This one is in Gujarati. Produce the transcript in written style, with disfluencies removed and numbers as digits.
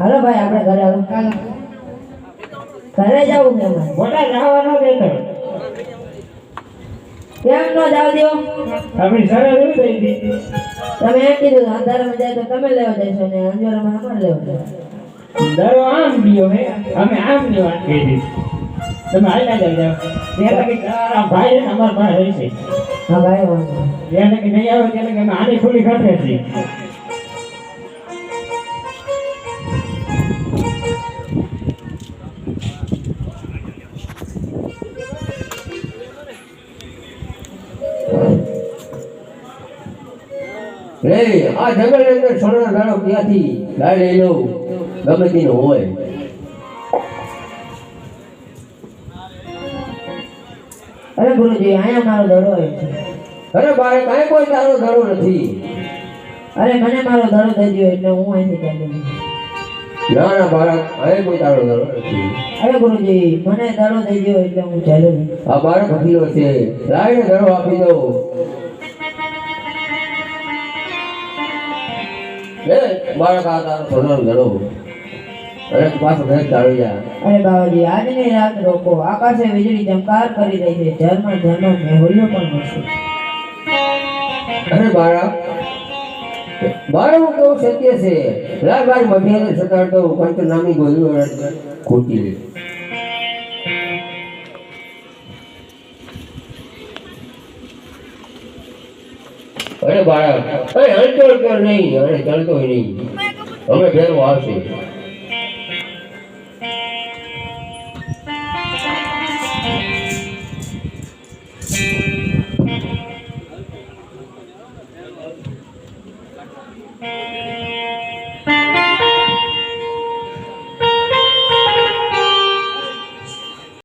હાલો ભાઈ આપણે ઘરે આવો ઘરે જાવું છે મોટા જવા ન દેતો કેમ નો જાવ દો આપણી સરળ એવું થઈ ગઈ તમે એમ કીધું અંધારામાં જાય તો તમે લેવા જશો ને અંજોરામાં અમારે લેવા દરો આમ દિયો હે અમે આમ ની વાત કરી તમે હાલ્યા જાવ એટલે કે તારા ભાઈ ને અમાર પાસે રહેશે હા ભાઈ વાંધો એટલે કે નહીં આવે એટલે કે અમે આની ખુલી કાઢે છે આ જંગલ ની અંદર સોનાનો દાડો ક્યાંથી લાઈ લઈ લો ગમે તેનો હોય અરે ગુરુજી અહીંયા મારો દડો હોય છે અરે બાળક કાંઈ કોઈ તારો દડો નથી અરે મને મારો દડો થઈ ગયો એટલે હું અહીંથી ચાલી ના ના બાળક કાંઈ કોઈ તારો દડો નથી અરે ગુરુજી મને દડો થઈ ગયો એટલે હું ચાલ્યો આ બાળક હકીલો છે લાઈને દડો આપી દો બાળક આ તારો સોનાનો દડો અરે પાછો ઘરે ચાલી જા અરે બાબાજી આજની રાત રોકો આકાશે વીજળી ચમકાર કરી રહી છે ઝરમર ઝરમર મેહુલ્યો પણ મળશે અરે બાળક હું કેવું સત્ય છે લાગ બાર મધ્યાને સતાડતો પંચ નામની ગોળીઓ ખોટી લે અરે બાળક હલતો નહીં અરે ચાલતો નહીં અમે ફેરવો આવશે